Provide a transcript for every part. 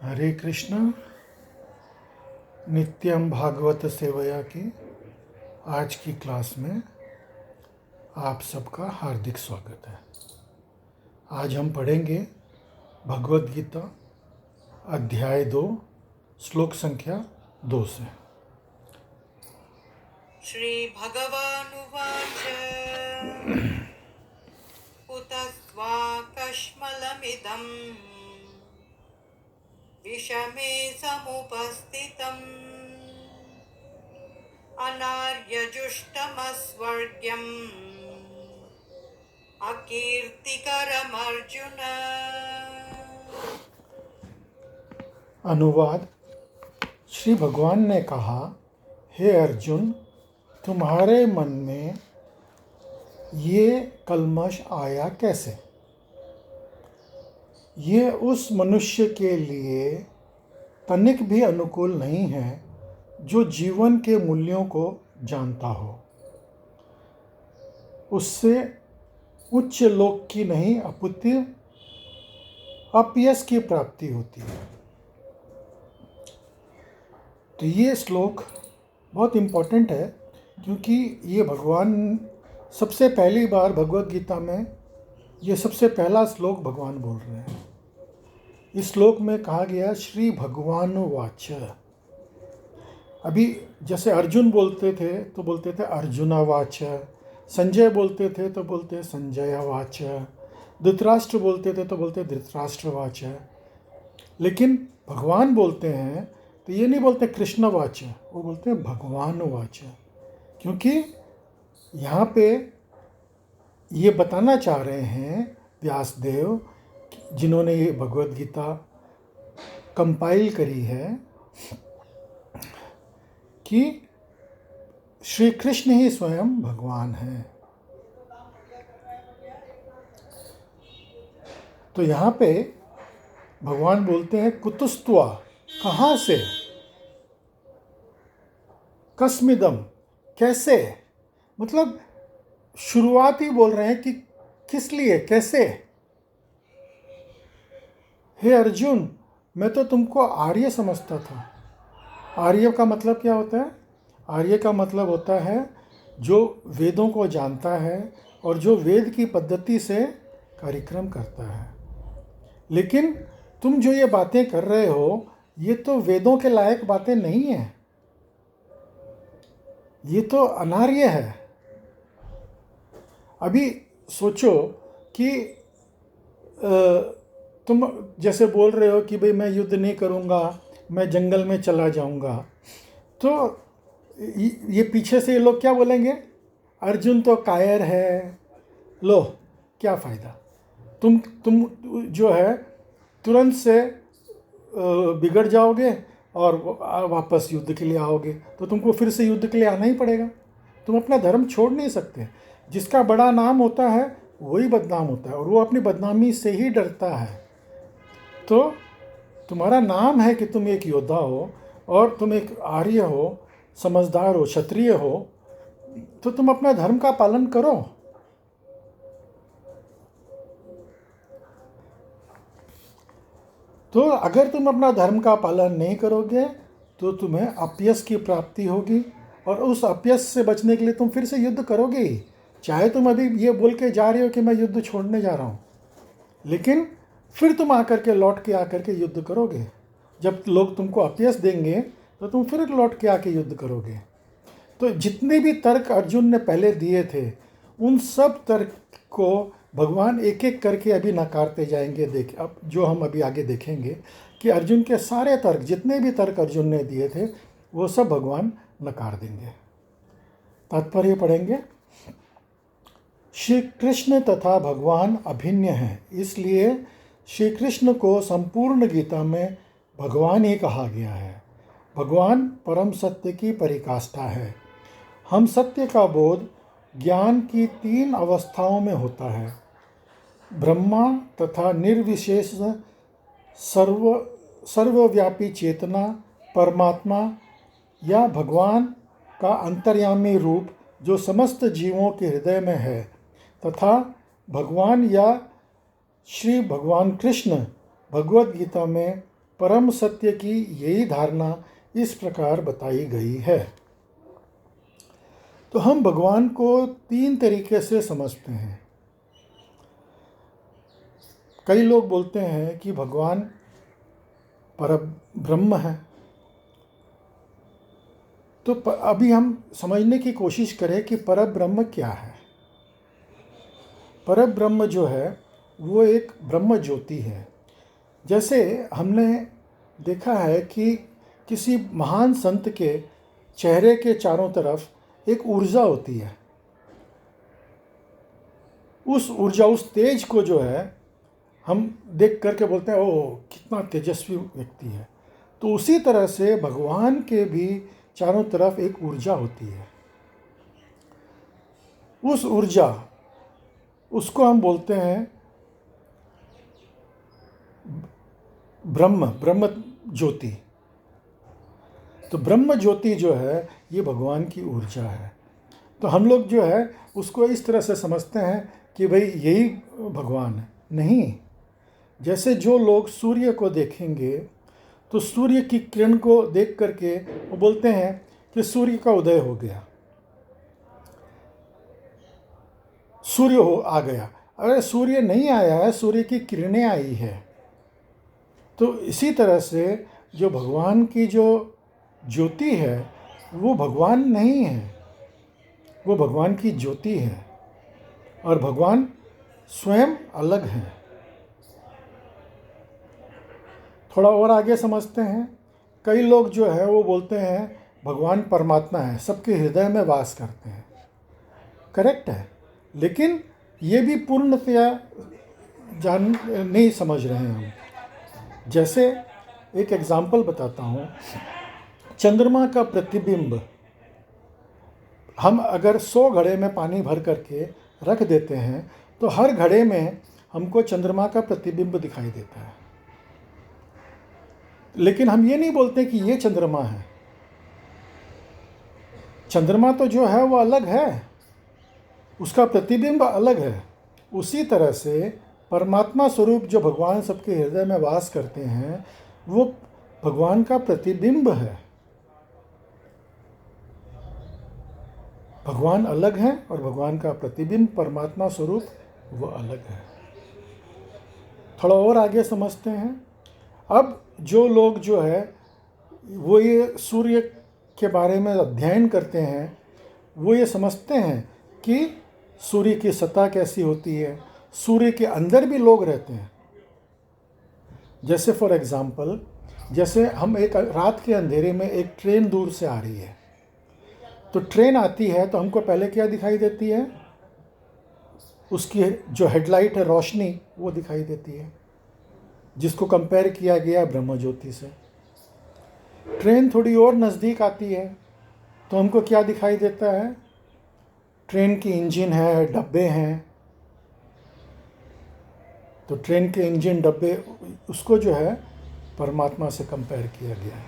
हरे कृष्णा। नित्यम भागवत सेवया की आज की क्लास में आप सबका हार्दिक स्वागत है। आज हम पढ़ेंगे भगवद गीता अध्याय 2 श्लोक संख्या 2 से। श्री भगवानुवाच कुतस्त्वाकश्मलमिदं विषमे समुपस्थितम् अनार्यजुष्टमस्वर्ग्यम् अकीर्तिकरमर्जुन। अनुवाद। श्री भगवान ने कहा, हे अर्जुन, तुम्हारे मन में ये कल्मश आया कैसे? ये उस मनुष्य के लिए तनिक भी अनुकूल नहीं है जो जीवन के मूल्यों को जानता हो। उससे उच्च लोक की नहीं अपितु अपयश की प्राप्ति होती है। तो ये श्लोक बहुत इम्पोर्टेंट है क्योंकि ये भगवान सबसे पहली बार भगवद गीता में ये सबसे पहला श्लोक भगवान बोल रहे हैं। इस श्लोक में कहा गया श्री भगवान वाच। अभी जैसे अर्जुन बोलते थे तो बोलते थे अर्जुना वाच, संजय बोलते थे तो बोलते संजय वाच, धृतराष्ट्र बोलते थे तो बोलते धृतराष्ट्र वाच। लेकिन भगवान बोलते हैं तो ये नहीं बोलते कृष्ण वाच, वो बोलते हैं भगवान वाच। क्योंकि यहाँ पे ये बताना चाह रहे हैं व्यासदेव जिन्होंने ये भगवद गीता कंपाइल करी है कि श्री कृष्ण ही स्वयं भगवान हैं। तो यहाँ पे भगवान बोलते हैं कुतस्त्वा, कहाँ से, कस्मिदम, कैसे, मतलब शुरुआत ही बोल रहे हैं कि किस लिए, कैसे। हे अर्जुन, मैं तो तुमको आर्य समझता था। आर्य का मतलब क्या होता है? आर्य का मतलब होता है जो वेदों को जानता है और जो वेद की पद्धति से कार्यक्रम करता है। लेकिन तुम जो ये बातें कर रहे हो ये तो वेदों के लायक बातें नहीं हैं। ये तो अनार्य है। अभी सोचो कि तुम जैसे बोल रहे हो कि भाई मैं युद्ध नहीं करूँगा, मैं जंगल में चला जाऊँगा, तो ये पीछे से ये लोग क्या बोलेंगे? अर्जुन तो कायर है, लो क्या फ़ायदा, तुम जो है तुरंत से बिगड़ जाओगे और वापस युद्ध के लिए आओगे, तो तुमको फिर से युद्ध के लिए आना ही पड़ेगा। तुम अपना धर्म छोड़ नहीं सकते। जिसका बड़ा नाम होता है वही बदनाम होता है और वो अपनी बदनामी से ही डरता है। तो तुम्हारा नाम है कि तुम एक योद्धा हो और तुम एक आर्य हो, समझदार हो, क्षत्रिय हो, तो तुम अपना धर्म का पालन करो। तो अगर तुम अपना धर्म का पालन नहीं करोगे तो तुम्हें अपयश की प्राप्ति होगी और उस अपयश से बचने के लिए तुम फिर से युद्ध करोगे ही। चाहे तुम अभी ये बोल के जा रहे हो कि मैं युद्ध छोड़ने जा रहा हूँ, लेकिन फिर तुम आकर के लौट के आकर के युद्ध करोगे। जब लोग तुमको अपयश देंगे तो तुम फिर लौट के आके युद्ध करोगे। तो जितने भी तर्क अर्जुन ने पहले दिए थे उन सब तर्क को भगवान एक एक करके अभी नकारते जाएंगे। अब जो हम अभी आगे देखेंगे कि अर्जुन के सारे तर्क, जितने भी तर्क अर्जुन ने दिए थे वो सब भगवान नकार देंगे। तात्पर्य पढ़ेंगे। श्री कृष्ण तथा भगवान अभिन्न हैं, इसलिए श्री कृष्ण को संपूर्ण गीता में भगवान ही कहा गया है। भगवान परम सत्य की पराकाष्ठा है। हम सत्य का बोध ज्ञान की 3 अवस्थाओं में होता है, ब्रह्मा तथा निर्विशेष सर्वव्यापी चेतना, परमात्मा या भगवान का अंतर्यामी रूप जो समस्त जीवों के हृदय में है, तथा भगवान या श्री भगवान कृष्ण भगवद गीता में परम सत्य की यही धारणा इस प्रकार बताई गई है। तो हम भगवान को 3 तरीके से समझते हैं। कई लोग बोलते हैं कि भगवान परब्रह्म है। तो अभी हम समझने की कोशिश करें कि परब्रह्म क्या है। परब्रह्म जो है वो एक ब्रह्म ज्योति है। जैसे हमने देखा है कि किसी महान संत के चेहरे के चारों तरफ एक ऊर्जा होती है। उस ऊर्जा, उस तेज को जो है हम देख करके बोलते हैं ओह कितना तेजस्वी व्यक्ति है। तो उसी तरह से भगवान के भी चारों तरफ एक ऊर्जा होती है। उस ऊर्जा, उसको हम बोलते हैं ब्रह्म ज्योति। तो ब्रह्म ज्योति जो है ये भगवान की ऊर्जा है। तो हम लोग जो है उसको इस तरह से समझते हैं कि भाई यही भगवान है। नहीं, जैसे जो लोग सूर्य को देखेंगे तो सूर्य की किरण को देख करके वो बोलते हैं कि सूर्य का उदय हो गया, सूर्य आ गया। अरे सूर्य नहीं आया है, सूर्य की किरणें आई है। तो इसी तरह से जो भगवान की जो ज्योति है वो भगवान नहीं है, वो भगवान की ज्योति है और भगवान स्वयं अलग हैं। थोड़ा और आगे समझते हैं। कई लोग जो है वो बोलते हैं भगवान परमात्मा है, सबके हृदय में वास करते हैं। करेक्ट है, लेकिन ये भी पूर्णतया नहीं समझ रहे हैं हम। जैसे एक एग्जाम्पल बताता हूँ। चंद्रमा का प्रतिबिंब हम अगर 100 घड़े में पानी भर करके रख देते हैं तो हर घड़े में हमको चंद्रमा का प्रतिबिंब दिखाई देता है। लेकिन हम ये नहीं बोलते कि ये चंद्रमा है। चंद्रमा तो जो है वो अलग है, उसका प्रतिबिंब अलग है। उसी तरह से परमात्मा स्वरूप जो भगवान सबके हृदय में वास करते हैं वो भगवान का प्रतिबिंब है। भगवान अलग हैं और भगवान का प्रतिबिंब परमात्मा स्वरूप वो अलग है। थोड़ा और आगे समझते हैं। अब जो लोग जो है वो ये सूर्य के बारे में अध्ययन करते हैं, वो ये समझते हैं कि सूर्य की सतह कैसी होती है, सूर्य के अंदर भी लोग रहते हैं। जैसे फॉर एग्ज़ाम्पल, जैसे हम एक रात के अंधेरे में एक ट्रेन दूर से आ रही है, तो ट्रेन आती है तो हमको पहले क्या दिखाई देती है, उसकी जो हेडलाइट है रोशनी वो दिखाई देती है, जिसको कंपेयर किया गया ब्रह्म ज्योति से। ट्रेन थोड़ी और नज़दीक आती है तो हमको क्या दिखाई देता है, ट्रेन की इंजन है, डब्बे हैं। तो ट्रेन के इंजन, डब्बे, उसको जो है परमात्मा से कंपेयर किया गया है।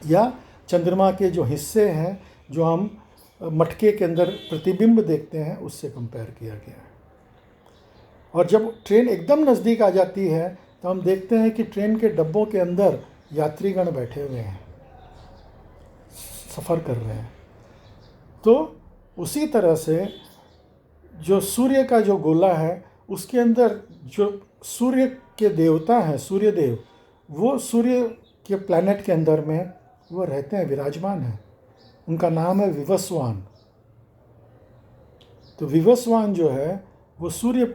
या चंद्रमा के जो हिस्से हैं जो हम मटके के अंदर प्रतिबिंब देखते हैं उससे कंपेयर किया गया है। और जब ट्रेन एकदम नज़दीक आ जाती है तो हम देखते हैं कि ट्रेन के डब्बों के अंदर यात्रीगण बैठे हुए हैं, सफ़र कर रहे हैं। तो उसी तरह से जो सूर्य का जो गोला है उसके अंदर जो सूर्य के देवता हैं, सूर्य देव, वो सूर्य के प्लैनेट के अंदर में वो रहते हैं, विराजमान हैं। उनका नाम है विवस्वान। तो विवस्वान जो है वो सूर्य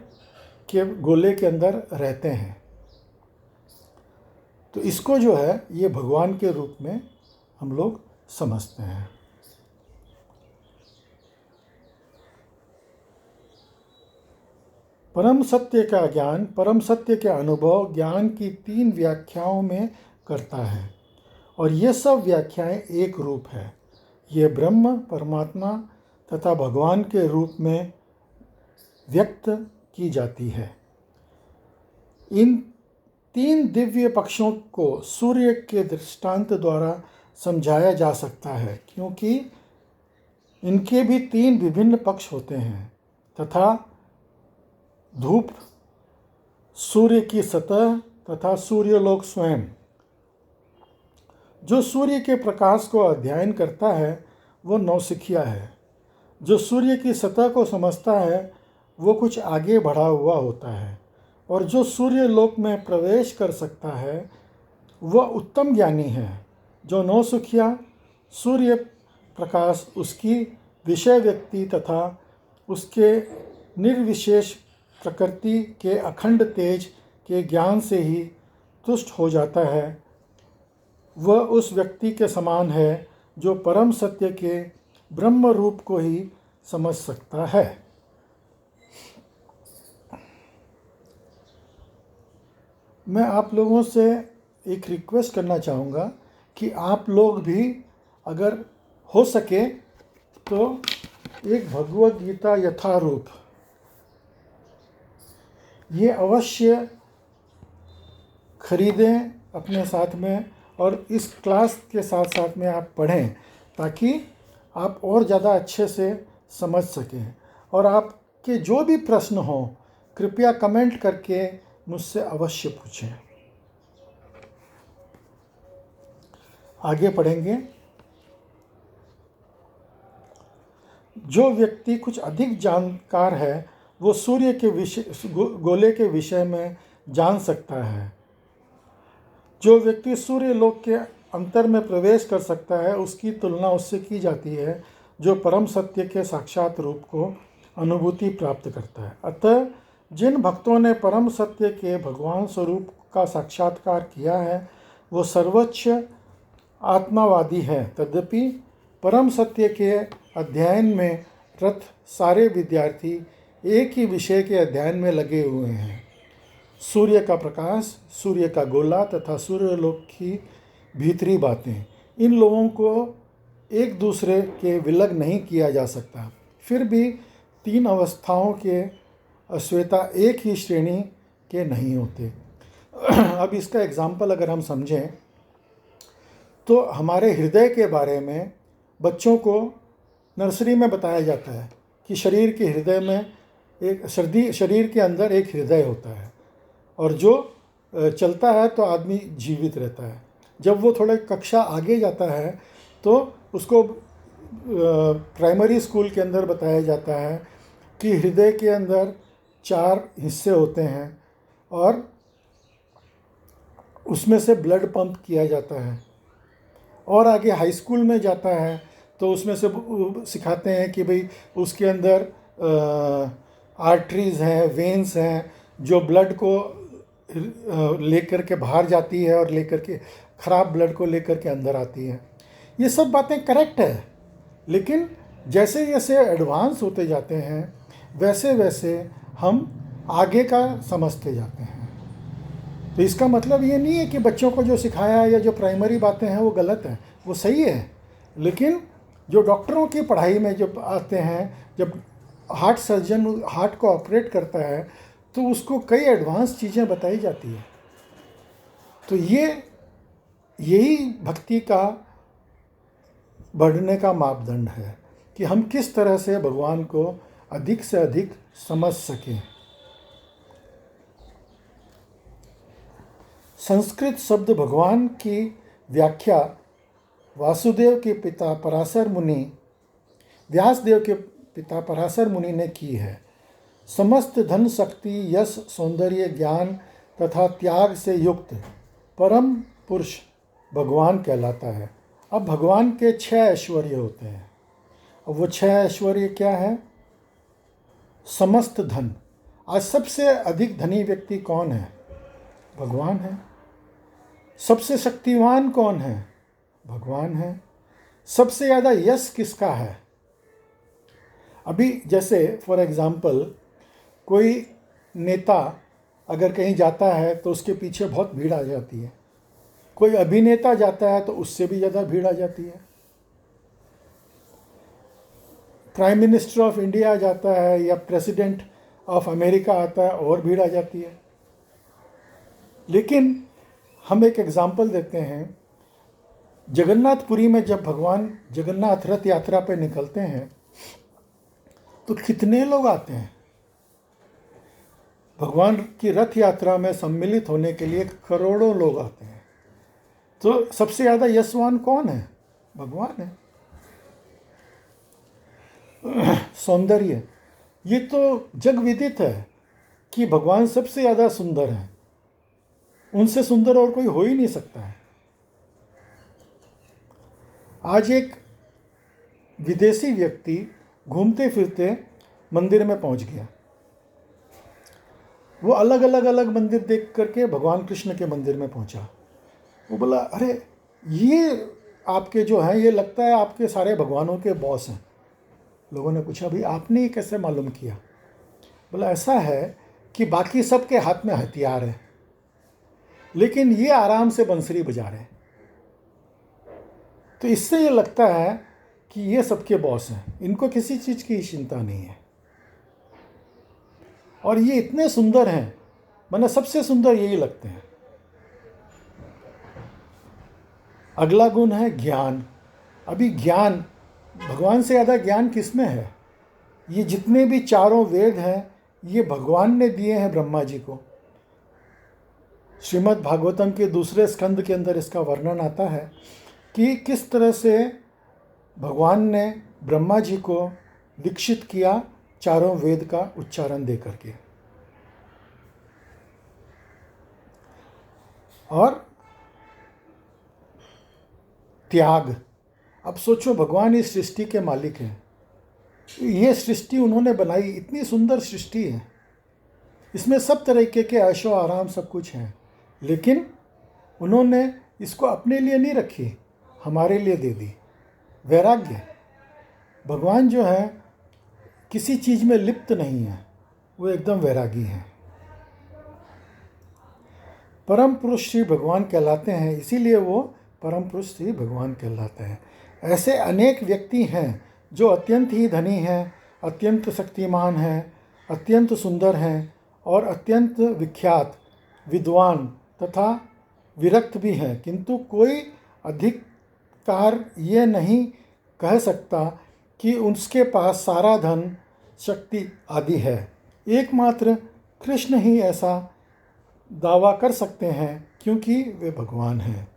के गोले के अंदर रहते हैं। तो इसको जो है ये भगवान के रूप में हम लोग समझते हैं। परम सत्य का ज्ञान, परम सत्य के अनुभव ज्ञान की 3 व्याख्याओं में करता है और ये सब व्याख्याएं एक रूप है। ये ब्रह्म, परमात्मा तथा भगवान के रूप में व्यक्त की जाती है। इन 3 दिव्य पक्षों को सूर्य के दृष्टांत द्वारा समझाया जा सकता है, क्योंकि इनके भी 3 विभिन्न पक्ष होते हैं तथा धूप, सूर्य की सतह तथा सूर्यलोक स्वयं, जो सूर्य के प्रकाश को अध्ययन करता है वो नौसिखिया है। जो सूर्य की सतह को समझता है वो कुछ आगे बढ़ा हुआ होता है, और जो सूर्य लोक में प्रवेश कर सकता है वह उत्तम ज्ञानी है। जो नौसिखिया सूर्य प्रकाश उसकी विषय व्यक्ति तथा उसके निर्विशेष प्रकृति के अखंड तेज के ज्ञान से ही तुष्ट हो जाता है, वह उस व्यक्ति के समान है जो परम सत्य के ब्रह्म रूप को ही समझ सकता है। मैं आप लोगों से एक रिक्वेस्ट करना चाहूँगा कि आप लोग भी अगर हो सके तो एक भगवद गीता यथारूप ये अवश्य खरीदें अपने साथ में, और इस क्लास के साथ साथ में आप पढ़ें ताकि आप और ज़्यादा अच्छे से समझ सकें। और आपके जो भी प्रश्न हों कृपया कमेंट करके मुझसे अवश्य पूछें। आगे पढ़ेंगे। जो व्यक्ति कुछ अधिक जानकार है वो सूर्य के विषय गोले के विषय में जान सकता है। जो व्यक्ति सूर्य लोक के अंतर में प्रवेश कर सकता है उसकी तुलना उससे की जाती है जो परम सत्य के साक्षात रूप को अनुभूति प्राप्त करता है। अतः जिन भक्तों ने परम सत्य के भगवान स्वरूप का साक्षात्कार किया है वो सर्वोच्च आत्मावादी है। तद्यपि परम सत्य के अध्ययन में रत सारे विद्यार्थी एक ही विषय के अध्ययन में लगे हुए हैं। सूर्य का प्रकाश, सूर्य का गोला तथा सूर्यलोक की भीतरी बातें, इन लोगों को एक दूसरे के विलग नहीं किया जा सकता। फिर भी तीन अवस्थाओं के अश्वेता एक ही श्रेणी के नहीं होते। अब इसका एग्जाम्पल अगर हम समझें तो हमारे हृदय के बारे में बच्चों को नर्सरी में बताया जाता है कि शरीर के हृदय में शरीर के अंदर एक हृदय होता है, और जो चलता है तो आदमी जीवित रहता है। जब वो थोड़ा कक्षा आगे जाता है तो उसको प्राइमरी स्कूल के अंदर बताया जाता है कि हृदय के अंदर 4 हिस्से होते हैं और उसमें से ब्लड पंप किया जाता है। और आगे हाई स्कूल में जाता है तो उसमें से सिखाते हैं कि भाई उसके अंदर आर्टरीज़ हैं, वेन्स हैं जो ब्लड को लेकर के बाहर जाती है और लेकर के ख़राब ब्लड को लेकर के अंदर आती है। ये सब बातें करेक्ट है, लेकिन जैसे जैसे एडवांस होते जाते हैं वैसे वैसे हम आगे का समझते जाते हैं। तो इसका मतलब ये नहीं है कि बच्चों को जो सिखाया है या जो प्राइमरी बातें हैं वो गलत हैं, वो सही है। लेकिन जो डॉक्टरों की पढ़ाई में जब आते हैं, जब हार्ट सर्जन हार्ट को ऑपरेट करता है तो उसको कई एडवांस चीज़ें बताई जाती है। तो यही भक्ति का बढ़ने का मापदंड है कि हम किस तरह से भगवान को अधिक से अधिक समझ सकें। संस्कृत शब्द भगवान की व्याख्या वासुदेव के पिता पराशर मुनि, व्यासदेव के पिता पराशर मुनि ने की है। समस्त धन शक्ति यश सौंदर्य ज्ञान तथा त्याग से युक्त परम पुरुष भगवान कहलाता है। अब भगवान के 6 ऐश्वर्य होते हैं। अब वो 6 ऐश्वर्य क्या है? समस्त धन। आज सबसे अधिक धनी व्यक्ति कौन है? भगवान है। सबसे शक्तिवान कौन है? भगवान है। सबसे ज़्यादा यश किसका है? अभी जैसे फॉर एग्ज़ाम्पल कोई नेता अगर कहीं जाता है तो उसके पीछे बहुत भीड़ आ जाती है। कोई अभिनेता जाता है तो उससे भी ज़्यादा भीड़ आ जाती है। प्राइम मिनिस्टर ऑफ इंडिया जाता है या प्रेसिडेंट ऑफ अमेरिका आता है और भीड़ आ जाती है। लेकिन हम एक एग्ज़ाम्पल देते हैं, जगन्नाथपुरी में जब भगवान जगन्नाथ रथ यात्रा पे निकलते हैं तो कितने लोग आते हैं? भगवान की रथ यात्रा में सम्मिलित होने के लिए करोड़ों लोग आते हैं। तो सबसे ज़्यादा यशवान कौन है? भगवान है। सौंदर्य, ये तो जग विदित है कि भगवान सबसे ज़्यादा सुंदर है, उनसे सुंदर और कोई हो ही नहीं सकता है। आज एक विदेशी व्यक्ति घूमते फिरते मंदिर में पहुंच गया। वो अलग अलग मंदिर देख करके भगवान कृष्ण के मंदिर में पहुंचा। वो बोला, अरे ये आपके जो हैं, ये लगता है आपके सारे भगवानों के बॉस हैं। लोगों ने पूछा, भाई आपने ये कैसे मालूम किया? बोला, ऐसा है कि बाकी सबके हाथ में हथियार है, लेकिन ये आराम से बंसरी बजा रहे हैं। तो इससे ये लगता है कि ये सबके बॉस हैं, इनको किसी चीज़ की चिंता नहीं है। और ये इतने सुंदर हैं, माने सबसे सुंदर यही लगते हैं। अगला गुण है ज्ञान। अभी ज्ञान, भगवान से ज़्यादा ज्ञान किस में है? ये जितने भी चारों वेद हैं, ये भगवान ने दिए हैं ब्रह्मा जी को। श्रीमद् भागवतम के दूसरे स्कंद के अंदर इसका वर्णन आता है कि किस तरह से भगवान ने ब्रह्मा जी को दीक्षित किया चारों वेद का उच्चारण दे करके। और त्याग, अब सोचो, भगवान इस सृष्टि के मालिक हैं। ये सृष्टि उन्होंने बनाई, इतनी सुंदर सृष्टि है, इसमें सब तरीके के ऐशो आराम सब कुछ है, लेकिन उन्होंने इसको अपने लिए नहीं रखी, हमारे लिए दे दी। वैराग्य, भगवान जो है किसी चीज़ में लिप्त नहीं है, वो एकदम वैरागी हैं। परम पुरुष श्री भगवान कहलाते हैं, इसीलिए वो परम पुरुष श्री भगवान कहलाते हैं। ऐसे अनेक व्यक्ति हैं जो अत्यंत ही धनी हैं, अत्यंत शक्तिमान हैं, अत्यंत सुंदर हैं और अत्यंत विख्यात, विद्वान तथा विरक्त भी हैं, किंतु कोई अधिकार ये नहीं कह सकता कि उसके पास सारा धन, शक्ति आदि है। एकमात्र कृष्ण ही ऐसा दावा कर सकते हैं, क्योंकि वे भगवान हैं।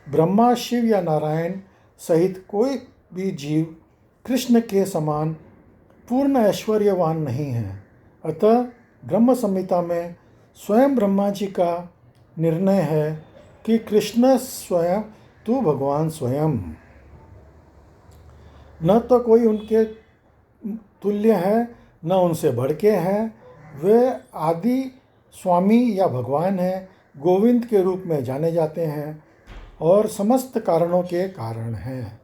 ब्रह्मा, शिव या नारायण सहित कोई भी जीव कृष्ण के समान पूर्ण ऐश्वर्यवान नहीं है। अतः ब्रह्म संहिता में स्वयं ब्रह्मा जी का निर्णय है कि कृष्ण स्वयं, तू भगवान स्वयं, न तो कोई उनके तुल्य है, न उनसे बढ़ के है। वे आदि स्वामी या भगवान हैं, गोविंद के रूप में जाने जाते हैं और समस्त कारणों के कारण हैं।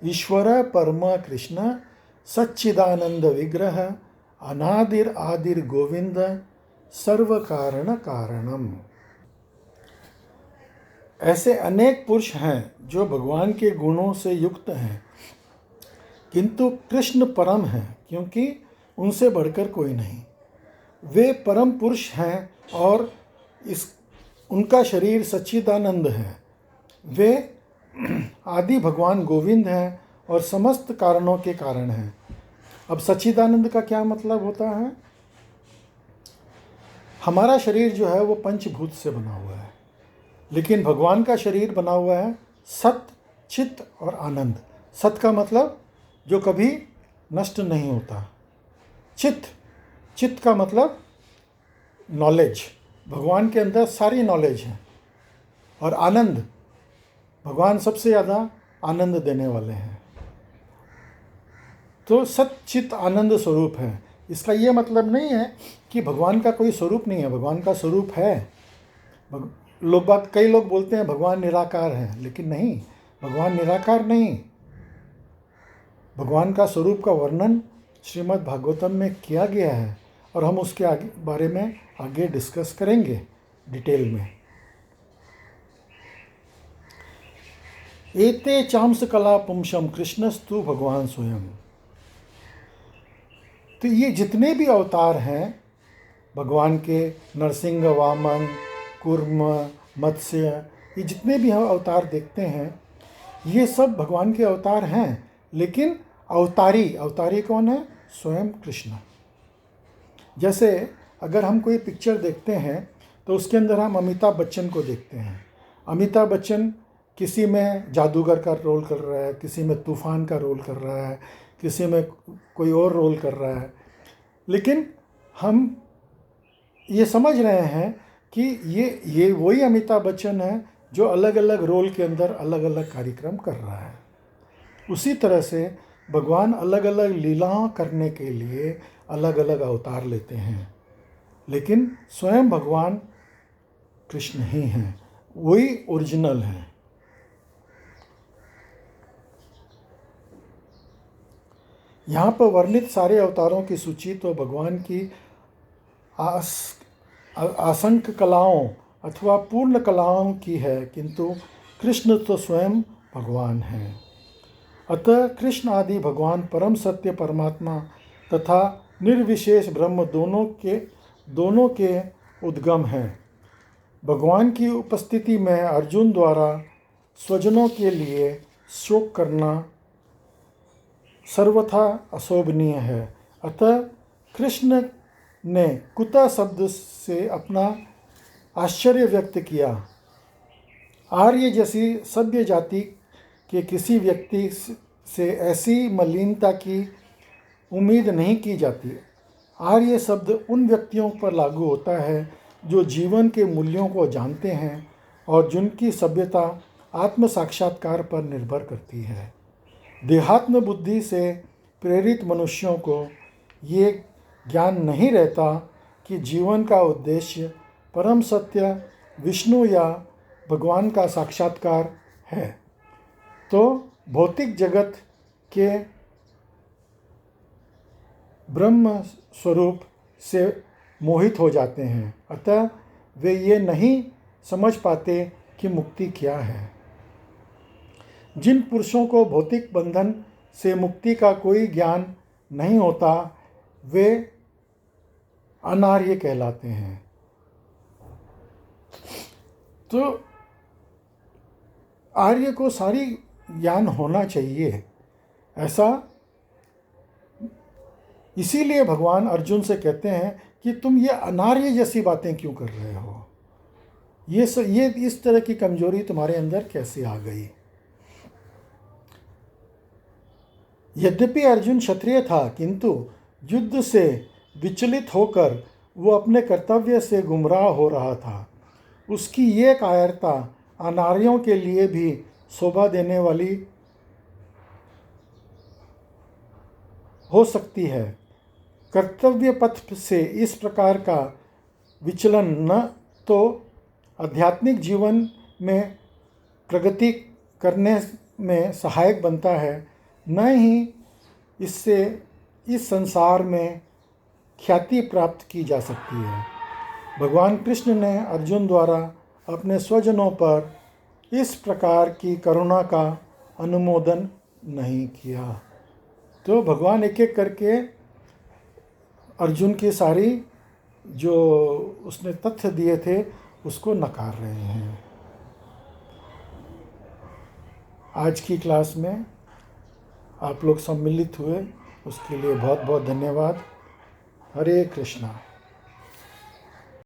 ईश्वर परम कृष्ण सच्चिदानंद विग्रह, अनादिर आदिर गोविंद, सर्व कारण कारणम। ऐसे अनेक पुरुष हैं जो भगवान के गुणों से युक्त हैं, किंतु कृष्ण परम हैं, क्योंकि उनसे बढ़कर कोई नहीं। वे परम पुरुष हैं और उनका शरीर सच्चिदानंद है। वे आदि भगवान गोविंद हैं और समस्त कारणों के कारण हैं। अब सच्चिदानंद का क्या मतलब होता है? हमारा शरीर जो है वो पंचभूत से बना हुआ है, लेकिन भगवान का शरीर बना हुआ है सत, चित्त और आनंद। सत का मतलब जो कभी नष्ट नहीं होता। चित्त का मतलब नॉलेज, भगवान के अंदर सारी नॉलेज है। और आनंद, भगवान सबसे ज़्यादा आनंद देने वाले हैं। तो सच्चित आनंद स्वरूप है। इसका ये मतलब नहीं है कि भगवान का कोई स्वरूप नहीं है, भगवान का स्वरूप है। कई लोग बोलते हैं भगवान निराकार है, लेकिन नहीं, भगवान निराकार नहीं। भगवान का स्वरूप का वर्णन श्रीमद् भागवतम में किया गया है और हम उसके बारे में आगे डिस्कस करेंगे डिटेल में। एते चांस कला पुंसम कृष्णस्तु भगवान स्वयं। तो ये जितने भी अवतार हैं भगवान के, नरसिंह, वामन, कूर्म, मत्स्य, ये जितने भी हम अवतार देखते हैं, ये सब भगवान के अवतार हैं। लेकिन अवतारी कौन है? स्वयं कृष्ण। जैसे अगर हम कोई पिक्चर देखते हैं तो उसके अंदर हम अमिताभ बच्चन को देखते हैं। अमिताभ बच्चन किसी में जादूगर का रोल कर रहा है, किसी में तूफान का रोल कर रहा है, किसी में कोई और रोल कर रहा है, लेकिन हम ये समझ रहे हैं कि ये वही अमिताभ बच्चन है जो अलग अलग रोल के अंदर अलग अलग कार्यक्रम कर रहा है। उसी तरह से भगवान अलग अलग लीलाएं करने के लिए अलग अलग अवतार लेते हैं, लेकिन स्वयं भगवान कृष्ण ही हैं, वही ओरिजिनल हैं। यहाँ पर वर्णित सारे अवतारों की सूची तो भगवान की असंख्य कलाओं अथवा पूर्ण कलाओं की है, किंतु कृष्ण तो स्वयं भगवान हैं। अतः कृष्ण आदि भगवान परम सत्य परमात्मा तथा निर्विशेष ब्रह्म दोनों के उद्गम हैं। भगवान की उपस्थिति में अर्जुन द्वारा स्वजनों के लिए शोक करना सर्वथा अशोभनीय है। अतः कृष्ण ने कुतः शब्द से अपना आश्चर्य व्यक्त किया। आर्य जैसी सभ्य जाति के किसी व्यक्ति से ऐसी मलिनता की उम्मीद नहीं की जाती। आर्य शब्द उन व्यक्तियों पर लागू होता है जो जीवन के मूल्यों को जानते हैं और जिनकी सभ्यता आत्म साक्षात्कार पर निर्भर करती है। देहात्म बुद्धि से प्रेरित मनुष्यों को ये ज्ञान नहीं रहता कि जीवन का उद्देश्य परम सत्य विष्णु या भगवान का साक्षात्कार है, तो भौतिक जगत के ब्रह्म स्वरूप से मोहित हो जाते हैं। अतः वे ये नहीं समझ पाते कि मुक्ति क्या है। जिन पुरुषों को भौतिक बंधन से मुक्ति का कोई ज्ञान नहीं होता, वे अनार्य कहलाते हैं। तो आर्य को सारी ज्ञान होना चाहिए, ऐसा इसीलिए भगवान अर्जुन से कहते हैं कि तुम ये अनार्य जैसी बातें क्यों कर रहे हो, ये इस तरह की कमजोरी तुम्हारे अंदर कैसे आ गई। यद्यपि अर्जुन क्षत्रिय था, किंतु युद्ध से विचलित होकर वो अपने कर्तव्य से गुमराह हो रहा था। उसकी ये कायरता अनार्यों के लिए भी शोभा देने वाली हो सकती है। कर्तव्य पथ से इस प्रकार का विचलन न तो आध्यात्मिक जीवन में प्रगति करने में सहायक बनता है, न ही इससे इस संसार में ख्याति प्राप्त की जा सकती है। भगवान कृष्ण ने अर्जुन द्वारा अपने स्वजनों पर इस प्रकार की करुणा का अनुमोदन नहीं किया। तो भगवान एक एक करके अर्जुन की सारी जो उसने तथ्य दिए थे उसको नकार रहे हैं। आज की क्लास में आप लोग सम्मिलित हुए, उसके लिए बहुत बहुत धन्यवाद। हरे कृष्णा।